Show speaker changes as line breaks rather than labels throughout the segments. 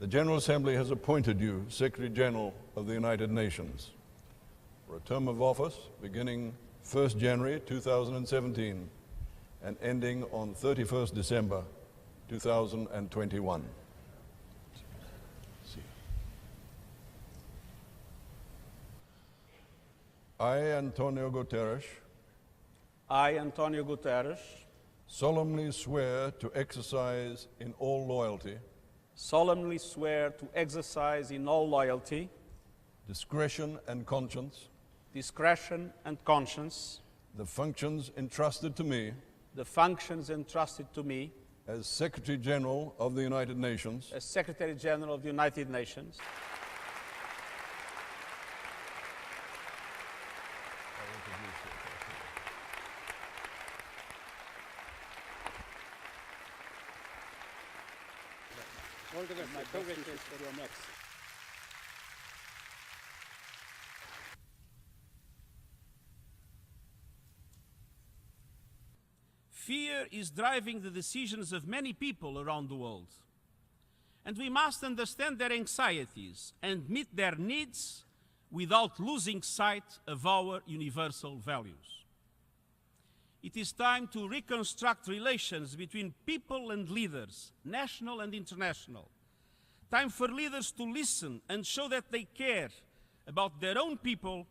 The General Assembly has appointed you Secretary General of the United Nations for a term of office beginning 1st January 2017 and ending on 31st December 2021. I, Antonio Guterres, solemnly swear to exercise in all loyalty, discretion and conscience, the functions entrusted to me as Secretary General of the United Nations,
as Secretary General of the United Nations. Congratulations for your next.
Fear is driving the decisions of many people around the world. And we must understand their anxieties and meet their needs without losing sight of our universal values. It is time to reconstruct relations between people and leaders, national and international. Time for leaders to listen and show that they care about their own people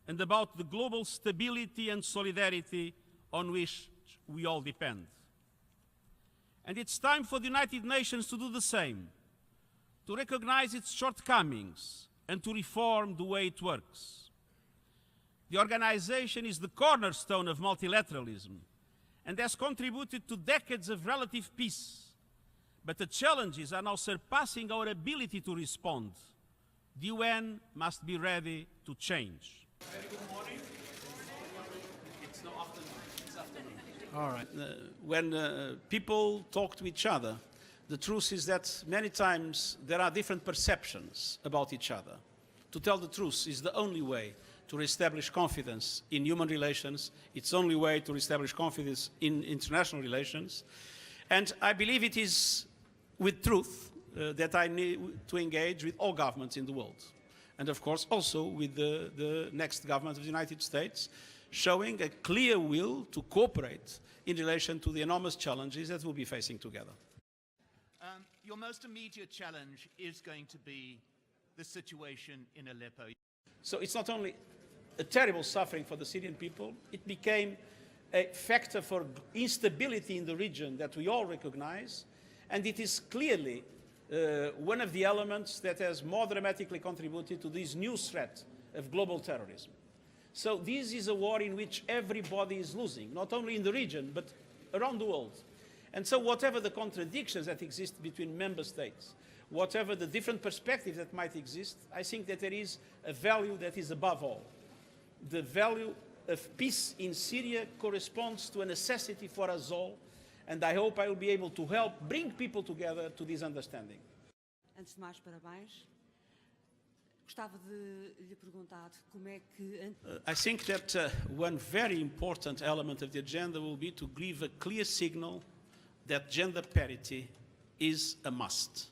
and about the global stability and solidarity on which we all depend. And it's time for the United Nations to do the same, to recognize its shortcomings and to reform the way it works. The organization is the cornerstone of multilateralism and has contributed to decades of relative peace. But the challenges are now surpassing our ability to respond. The UN must be ready to change. Very good morning. It's no afternoon, it's afternoon. All right. When people talk to each other, the truth is that many times there are different perceptions about each other. To tell the truth is the only way to reestablish confidence in human relations. It's the only way to reestablish confidence in international relations. And I believe it is with truth that I need to engage with all governments in the world. And of course also with the next government of the United States, showing a clear will to cooperate in relation to the enormous challenges that we'll be facing together.
Your most immediate challenge is going to be the situation in Aleppo.
So it's not only a terrible suffering for the Syrian people, it became a factor for instability in the region that we all recognize, and it is clearly one of the elements that has more dramatically contributed to this new threat of global terrorism. So this is a war in which everybody is losing, not only in the region, but around the world. And so whatever the contradictions that exist between member states, whatever the different perspectives that might exist, I think that there is a value that is above all. The value of peace in Syria corresponds to a necessity for us all, and I hope I will be able to help bring people together to this understanding.
Antes de mais, parabéns. Gostava de lhe perguntar como é que...
I think that one very important element of the agenda will be to give a clear signal that gender parity is a must.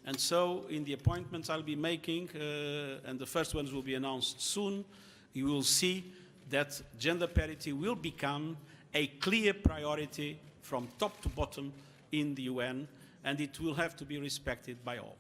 And so in the appointments I'll be making, and the first ones will be announced soon, you will see that gender parity will become a clear priority from top to bottom in the UN, and it will have to be respected by all.